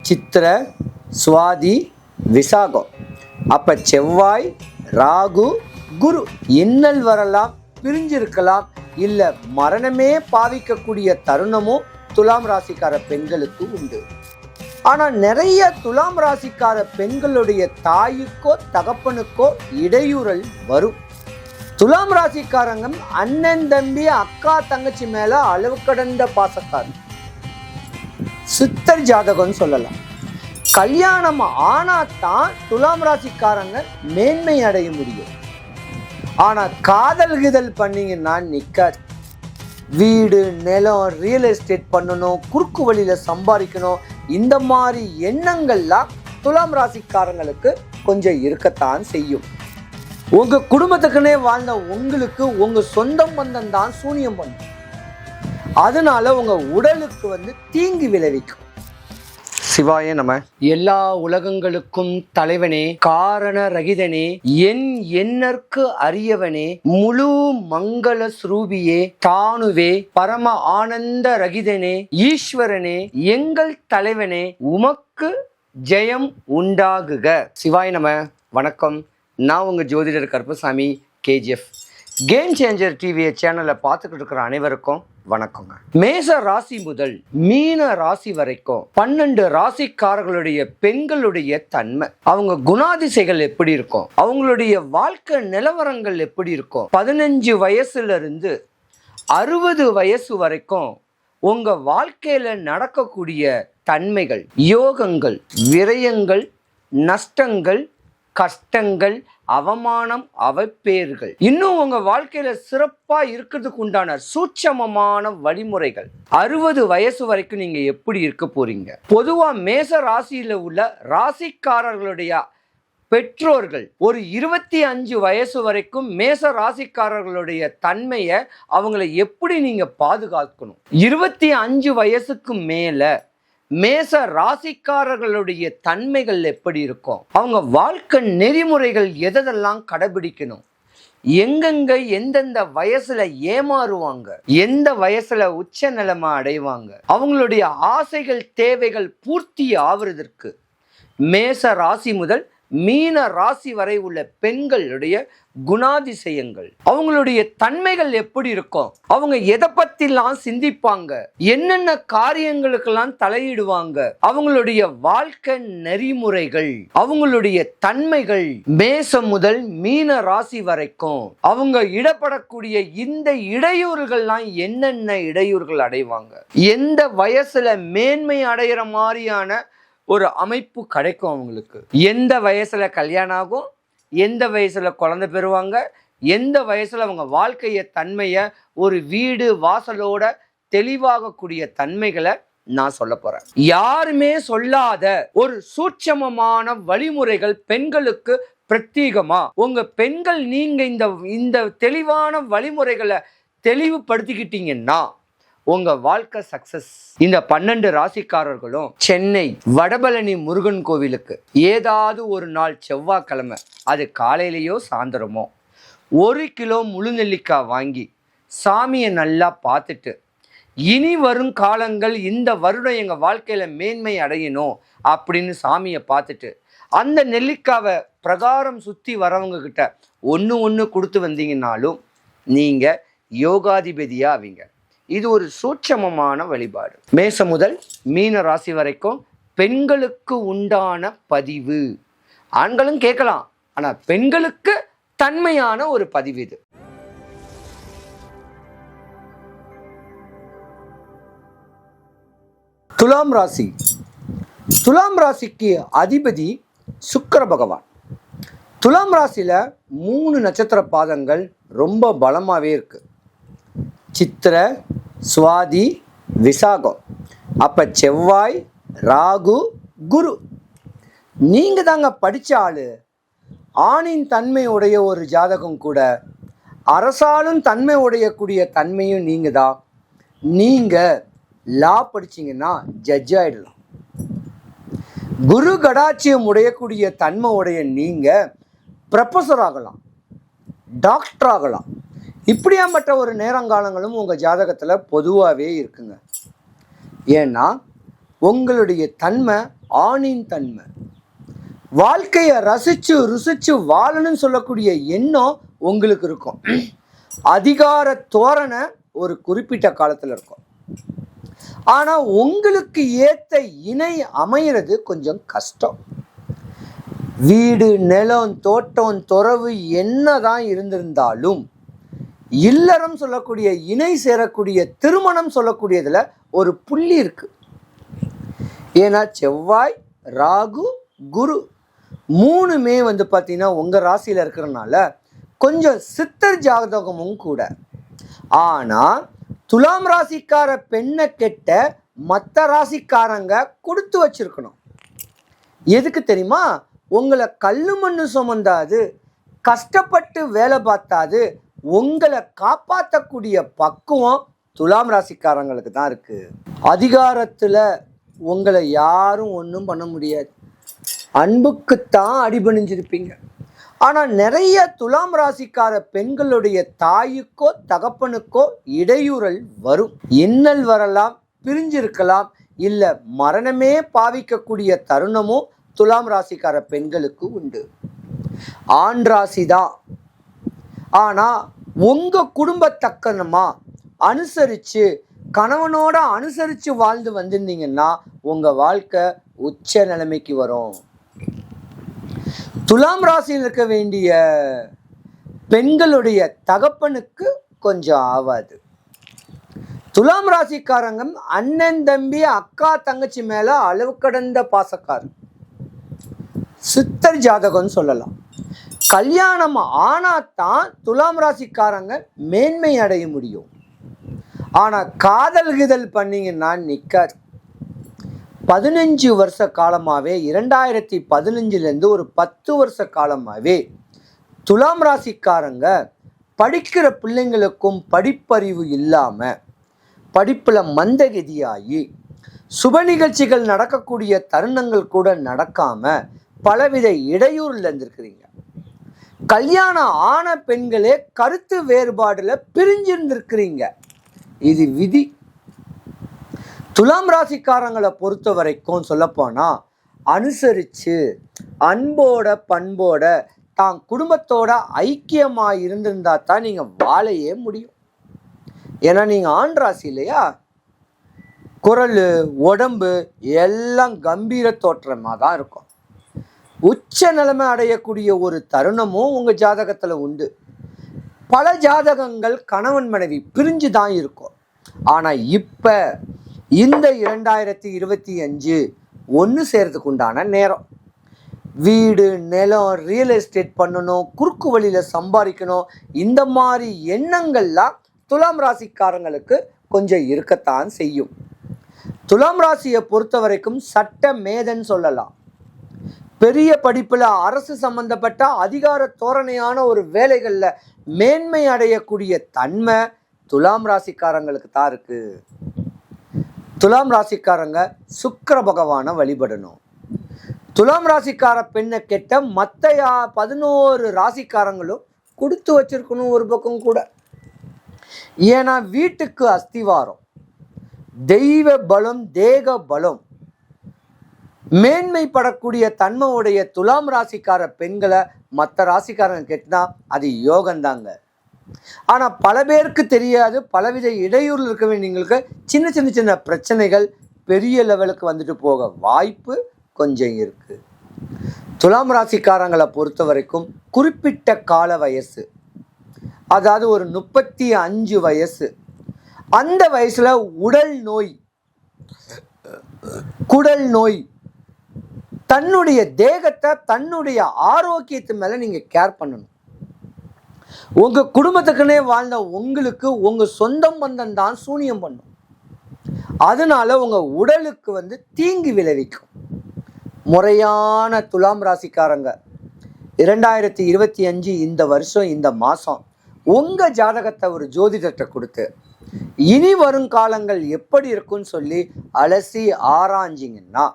சித்திர, சுவாதி, விசாகம். அப்ப செவ்வாய், ராகு, குரு இன்னல் வரலாம், பிரிஞ்சிருக்கலாம், இல்ல மரணமே பாவிக்கக்கூடிய தருணமும் துலாம் ராசிக்கார பெண்களுக்கு உண்டு. ஆனா நிறைய துலாம் ராசிக்கார பெண்களுடைய தாய்க்கோ தகப்பனுக்கோ இடையூறல் வரும். துலாம் ராசிக்காரங்க அண்ணன் தம்பி அக்கா தங்கச்சி மேல அளவு கடந்த பாசக்காரன், சித்தர் ஜாதகம்னு சொல்லலாம். கல்யாணம் ஆனாதான் துலாம் ராசிக்காரங்க மேன்மை அடைய முடியும். ஆனா காதல் கிதல் பண்ணீங்கன்னா நிக்காது. வீடு, நிலம், ரியல் எஸ்டேட் பண்ணணும், குறுக்கு வழியில சம்பாதிக்கணும், இந்த மாதிரி எண்ணங்கள்லாம் துலாம் ராசிக்காரங்களுக்கு கொஞ்சம் இருக்கத்தான் செய்யும். உங்க குடும்பத்துக்குன்னே வாழ்ந்த உங்களுக்கு உங்க சொந்தம் பந்தம் தான் சூனியம் பண்ணும். அதனால உங்க உடலுக்கு தீங்கு விளைவிக்கும். சிவாய நம. எல்லா உலகங்களுக்கும் தலைவனே, காரண ரகிதனே, என் எண்ணற்கு அரியவனே, முழு மங்கள ஸ்ரூபியே, தானுவே, பரம ஆனந்த ரகிதனே, ஈஸ்வரனே, எங்கள் தலைவனே, உமக்கு ஜெயம் உண்டாகுக. சிவாய நம. வணக்கம். நான் உங்க ஜோதிடர் Karuppasamy, KGF game changer TV சேனலை பார்த்துக்கிட்டு இருக்கிற அனைவருக்கும் வணக்கங்க. மேச ராசி முதல் மீன ராசி வரைக்கும் 12 ராசிக்காரர்களுடைய பெண்களுடைய தன்மை, அவங்க குணாதிசைகள் எப்படி இருக்கும், அவங்களுடைய வாழ்க்கை நிலவரங்கள் எப்படி இருக்கும், 15 வயசுல இருந்து 60 வயசு வரைக்கும் உங்க வாழ்க்கையில நடக்கக்கூடிய தன்மைகள், யோகங்கள், விரயங்கள், நஷ்டங்கள், கஷ்டங்கள், அவமானம், அவப்பேர்கள், இன்னும் உங்க வாழ்க்கையில சிறப்பா இருக்கிறதுக்கு உண்டான சூட்சமமான வழிமுறைகள். 60 வயசு வரைக்கும் நீங்க எப்படி இருக்க போறீங்க? பொதுவா மேச ராசியில உள்ள ராசிக்காரர்களுடைய பெற்றோர்கள் ஒரு 25 வயசு வரைக்கும் மேச ராசிக்காரர்களுடைய தன்மையை அவங்களை எப்படி நீங்க பாதுகாக்கணும். 25 வயசுக்கு மேல மேச ராசிக்காரர்களுடைய தன்மைகள் எப்படி இருக்கும், அவங்க வாழ்க்கை நெறிமுறைகள் எதெல்லாம் கடைபிடிக்கணும், எங்கெங்க எந்தெந்த வயசுல ஏமாறுவாங்க, எந்த வயசுல உச்ச நிலைமை அடைவாங்க, அவங்களுடைய ஆசைகள் தேவைகள் பூர்த்தி ஆவதற்கு மேச ராசி முதல் மீன ராசி வரை உள்ள பெண்களுடைய குணாதிசயங்கள், அவங்களுடைய தன்மைகள் எப்படி இருக்கும், அவங்க எதை பத்திலாம் சிந்திப்பாங்க, என்னென்ன காரியங்களுக்கெல்லாம் தலையிடுவாங்க, அவங்களுடைய வாழ்க்கை நெறிமுறைகள், அவங்களுடைய தன்மைகள், மேசம் முதல் மீன ராசி வரைக்கும் அவங்க இடப்படக்கூடிய இந்த இடையூறுகள்லாம் என்னென்ன இடையூறுகள் அடைவாங்க, எந்த வயசுல மேன்மை அடைகிற மாதிரியான ஒரு அமைப்பு கிடைக்கும் அவங்களுக்கு, எந்த வயசுல கல்யாணம் ஆகும், எந்த வயசுல குழந்தை பெறுவாங்க, எந்த வயசுல அவங்க வாழ்க்கைய தன்மையை ஒரு வீடு வாசலோட தெளிவாகக்கூடிய தன்மைகளை நான் சொல்ல போறேன். யாருமே சொல்லாத ஒரு சூட்சமமான வழிமுறைகள் பெண்களுக்கு பிரத்யேகமா. உங்க பெண்கள் நீங்க இந்த தெளிவான வழிமுறைகளை தெளிவுபடுத்திக்கிட்டீங்கன்னா உங்க வாழ்க்கை சக்சஸ். இந்த 12 ராசிக்காரர்களும் சென்னை வடபழனி முருகன் கோவிலுக்கு ஏதாவது ஒரு நாள் செவ்வாய்க்கிழமை, அது காலையிலேயோ சாயந்தரமோ, 1 கிலோ முழு நெல்லிக்காய் வாங்கி சாமியை நல்லா பார்த்துட்டு, இனி வரும் காலங்கள் இந்த வருடம் எங்க வாழ்க்கையில மேன்மை அடையணும் அப்படின்னு சாமியை பார்த்துட்டு அந்த நெல்லிக்காவை பிரகாரம் சுத்தி வரவங்க கிட்ட ஒன்று கொடுத்து வந்தீங்கன்னாலும் நீங்க யோகாதிபதியா ஆவீங்க. இது ஒரு சூட்சமமான வழிபாடு. மேசம் முதல் மீன ராசி வரைக்கும் பெண்களுக்கு உண்டான பதிவு. ஆண்களும் கேட்கலாம், ஆனா பெண்களுக்கு தன்மையான ஒரு பதிவு இது. துலாம் ராசி. துலாம் ராசிக்கு அதிபதி சுக்கிர பகவான். துலாம் ராசியில 3 நட்சத்திர பாதங்கள் ரொம்ப பலமாவே இருக்கு. சித்திர, சுவாதி, விசாகம். அப்ப செவ்வாய், ராகு, குரு. நீங்க தாங்க படிச்ச ஆளு. ஆணின் தன்மை உடைய ஒரு ஜாதகம் கூட அரசாலும் தன்மை உடையக்கூடிய தன்மையும் நீங்க தான். நீங்க லா படிச்சீங்கன்னா ஜட்ஜ் ஆயிடலாம். குரு கடாட்சியம் உடையக்கூடிய தன்மை உடைய நீங்க ப்ரொஃபஸர் ஆகலாம், டாக்டர் ஆகலாம். இப்படியாப்பட்ட ஒரு நேரங்காலங்களும் உங்கள் ஜாதகத்தில் பொதுவாகவே இருக்குங்க. ஏன்னா உங்களுடைய தன்மை ஆணின் தன்மை. வாழ்க்கையை ரசிச்சு ருசிச்சு வாழணும்னு சொல்லக்கூடிய எண்ணம் உங்களுக்கு இருக்கும். அதிகார தோரணை ஒரு குறிப்பிட்ட காலத்துல இருக்கும். ஆனா உங்களுக்கு ஏத்த இணை அமைகிறது கொஞ்சம் கஷ்டம். வீடு, நிலம், தோட்டம், துறவு என்னதான் இருந்திருந்தாலும் இல்லறம் சொல்லக்கூடிய இணை சேரக்கூடிய திருமணம் சொல்லக்கூடியதுல ஒரு புள்ளி இருக்கு. ஏன்னா செவ்வாய், ராகு, குரு மூணுமே பார்த்தீங்கன்னா உங்க ராசியில இருக்கிறதுனால கொஞ்சம் சித்தர் ஜாதகமும் கூட. ஆனா துலாம் ராசிக்கார பெண்ணை கெட்ட மற்ற ராசிக்காரங்க கொடுத்து வச்சிருக்கணும். எதுக்கு தெரியுமா? உங்களை கல்லு மண்ணு சுமந்தாது, கஷ்டப்பட்டு வேலை பார்த்தாது, உங்களை காப்பாற்றக்கூடிய பக்குவம் துலாம் ராசிக்காரங்களுக்கு தான் இருக்கு. அதிகாரத்துல உங்களை யாரும் ஒன்றும் பண்ண முடியாது. அன்புக்குத்தான் அடிபணிஞ்சிருப்பீங்க. ஆனா நிறைய துலாம் ராசிக்கார பெண்களுடைய தாய்க்கோ தகப்பனுக்கோ இடையூறல் வரும். இன்னல் வரலாம், பிரிஞ்சிருக்கலாம், இல்ல மரணமே பாவிக்கக்கூடிய தருணமும் துலாம் ராசிக்கார பெண்களுக்கு உண்டு. ஆண் ராசிதான். ஆனா உங்க குடும்பத்தக்கனமா அனுசரிச்சு கணவனோட அனுசரிச்சு வாழ்ந்து வந்திருந்தீங்கன்னா உங்க வாழ்க்கை உச்ச நிலைமைக்கு வரும். துலாம் ராசியில் இருக்க வேண்டிய பெண்களுடைய தகப்பனுக்கு கொஞ்சம் ஆவாது. துலாம் ராசிக்காரங்க அண்ணன் தம்பி அக்கா தங்கச்சி மேல அளவு கடந்த பாசக்காரன். சித்தர் ஜாதகம்னு சொல்லலாம். கல்யாணம் ஆனாதான் துலாம் ராசிக்காரங்க மேன்மை அடைய முடியும். ஆனா காதல் கிதல் பண்ணீங்கன்னா நிக்காது. 15 வருஷ காலமாவே 2015 ஒரு 10 வருஷ காலமாவே துலாம் ராசிக்காரங்க படிக்கிற பிள்ளைங்களுக்கும் படிப்பறிவு இல்லாம படிப்புல மந்தகதியாகி சுப நிகழ்ச்சிகள் நடக்கக்கூடிய தருணங்கள் கூட நடக்காம பலவித இடையூறுல இருந்திருக்கிறீங்க. கல்யாணம் ஆன பெண்களே கருத்து வேறுபாடுல பிரிஞ்சிருந்திருக்கிறீங்க. இது விதி. துலாம் ராசிக்காரங்களை பொறுத்த வரைக்கும் சொல்லப்போனா அனுசரிச்சு அன்போட பண்போட தான் குடும்பத்தோட ஐக்கியமா இருந்திருந்தா தான் நீங்க வாழையே முடியும். ஏன்னா நீங்க ஆண் ராசி இல்லையா? குரல், உடம்பு எல்லாம் கம்பீர தோற்றமா தான் இருக்கும். உச்ச நிலைமை அடையக்கூடிய ஒரு தருணமும் உங்க ஜாதகத்துல உண்டு. பல ஜாதகங்கள் கணவன் மனைவி பிரிஞ்சு தான் இருக்கும். ஆனா இப்ப இந்த 2025 ஒன்று சேர்றதுக்கு உண்டான நேரம். வீடு, நிலம், ரியல் எஸ்டேட் பண்ணணும், குறுக்கு வழியில சம்பாதிக்கணும், இந்த மாதிரி எண்ணங்கள்லாம் துலாம் ராசிக்காரங்களுக்கு கொஞ்சம் இருக்கத்தான் செய்யும். துலாம் ராசியை பொறுத்த வரைக்கும் சட்ட மேதன் சொல்லலாம். பெரிய படிப்புல அரசு சம்பந்தப்பட்ட அதிகார தோரணையான ஒரு வேலைகள்ல மேன்மை அடையக்கூடிய தன்மை துலாம் ராசிக்காரங்களுக்கு தான் இருக்கு. துலாம் ராசிக்காரங்க சுக்கிர பகவானை வழிபடணும். துலாம் ராசிக்கார பெண்ணை கெட்ட மற்ற 11 ராசிக்காரங்களும் கொடுத்து வச்சிருக்கணும் ஒரு பக்கம் கூட. ஏன்னா வீட்டுக்கு அஸ்திவாரம், தெய்வ பலம், தேக பலம், மேன்மைப்படக்கூடிய தன்மையுடைய துலாம் ராசிக்கார பெண்களை மற்ற ராசிக்காரங்க கெட்டினா அது யோகந்தாங்க. ஆனா பல பேருக்கு தெரியாது. பலவித இடையூறுல இருக்க வேண்டியவங்களுக்கு சின்ன சின்ன சின்ன பிரச்சனைகள் பெரிய லெவலுக்கு வந்துட்டு போக வாய்ப்பு கொஞ்சம் இருக்கு. துலாம் ராசிக்காரங்களை பொறுத்த வரைக்கும் குறிப்பிட்ட கால வயசு, அதாவது ஒரு 35 வயசு, அந்த வயசுல உடல் நோய், குடல் நோய், தன்னுடைய தேகத்தை தன்னுடைய ஆரோக்கியத்து மேல நீங்க கேர் பண்ணணும். உங்க குடும்பத்துக்குன்னே வாழ்ந்த உங்களுக்கு உங்க சொந்தம் பந்தம் தான் சூனியம் பண்ணும். அதனால உங்க உடலுக்கு தீங்கு விளைவிக்கும். முறையான துலாம் ராசிக்காரங்க 2025 இந்த வருஷம் இந்த மாசம் உங்க ஜாதகத்தை ஒரு ஜோதிடத்தை கொடுத்து இனி வருங்காலங்கள் எப்படி இருக்குன்னு சொல்லி அலசி ஆராய்ஞ்சிங்கன்னா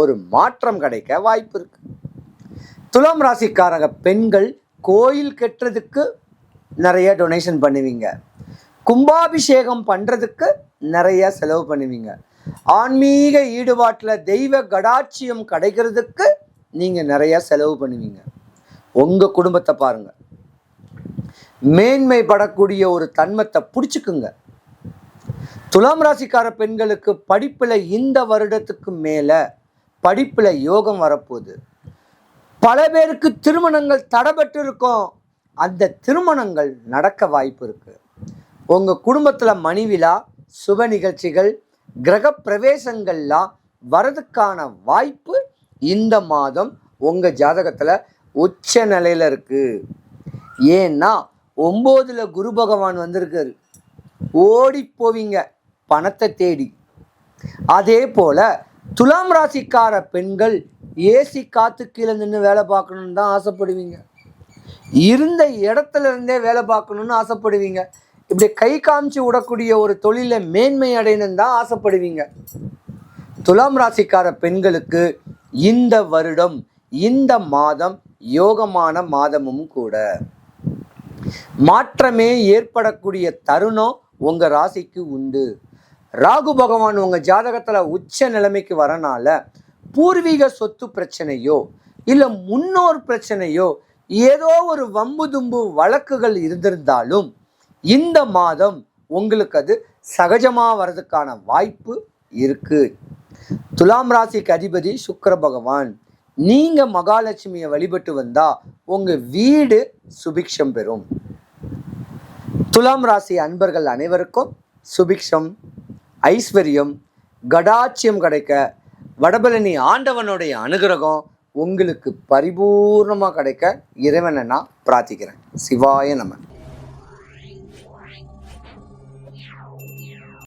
ஒரு மாற்றம் கிடைக்க வாய்ப்பு இருக்கு. துலாம் ராசிக்காரங்க பெண்கள் கோயில் கட்டுறதுக்கு நிறைய டொனேஷன் பண்ணுவீங்க, கும்பாபிஷேகம் பண்றதுக்கு நிறைய செலவு பண்ணுவீங்க. ஆன்மீக ஈடுபாட்டில் தெய்வ கடாட்சியம் கிடைக்கிறதுக்கு நீங்கள் நிறைய செலவு பண்ணுவீங்க. உங்கள் குடும்பத்தை பாருங்க, மேன்மைப்படக்கூடிய ஒரு தன்மத்தை பிடிச்சிக்குங்க. துலாம் ராசிக்கார பெண்களுக்கு படிப்பில் இந்த வருடத்துக்கு மேலே படிப்பில் யோகம் வரப்போகுது. பல பேருக்கு திருமணங்கள் தடைபட்டு இருக்கும், அந்த திருமணங்கள் நடக்க வாய்ப்பு இருக்கு. உங்கள் குடும்பத்தில் மணிவிழா, சுப நிகழ்ச்சிகள், கிரக பிரவேசங்கள்லாம் வரதுக்கான வாய்ப்பு இந்த மாதம் உங்கள் ஜாதகத்தில் உச்ச நிலையில் இருக்கு. ஏன்னா 9ல் குரு பகவான் வந்திருக்காரு. ஓடி போவீங்க பணத்தை தேடி. அதே போல துலாம் ராசிக்கார பெண்கள் ஏசி காத்து கீழே நின்று வேலை பார்க்கணுன்னு தான் ஆசைப்படுவீங்க. இருந்த இடத்துல இருந்தே வேலை பார்க்கணுன்னு ஆசைப்படுவீங்க. இப்படி கை காமிச்சு விடக்கூடிய ஒரு தொழிலை மேன்மை அடையணுன்னு தான் ஆசைப்படுவீங்க. துலாம் ராசிக்கார பெண்களுக்கு இந்த வருடம், இந்த மாதம் யோகமான மாதமும் கூட. மாற்றமே ஏற்படக்கூடிய தருணம் உங்க ராசிக்கு உண்டு. ராகு பகவான் உங்க ஜாதகத்துல உச்ச நிலைமைக்கு வரனால பூர்வீக சொத்து பிரச்சனையோ இல்ல முன்னோர் பிரச்சனையோ ஏதோ ஒரு வம்பு தும்பு வழக்குகள் இருந்திருந்தாலும் இந்த மாதம் உங்களுக்கு அது சகஜமா வர்றதுக்கான வாய்ப்பு இருக்கு. துலாம் ராசிக்கு அதிபதி சுக்கிர பகவான். நீங்க மகாலட்சுமியை வழிபட்டு வந்தா உங்க வீடு சுபிக்ஷம் பெறும். துலாம் ராசி அன்பர்கள் அனைவருக்கும் சுபிக்ஷம், ஐஸ்வர்யம், கடாட்சியம் கிடைக்க வடபழனி ஆண்டவனுடைய அனுகிரகம் உங்களுக்கு பரிபூர்ணமாக கிடைக்க இறைவனை நான் பிரார்த்திக்கிறேன். சிவாய நம.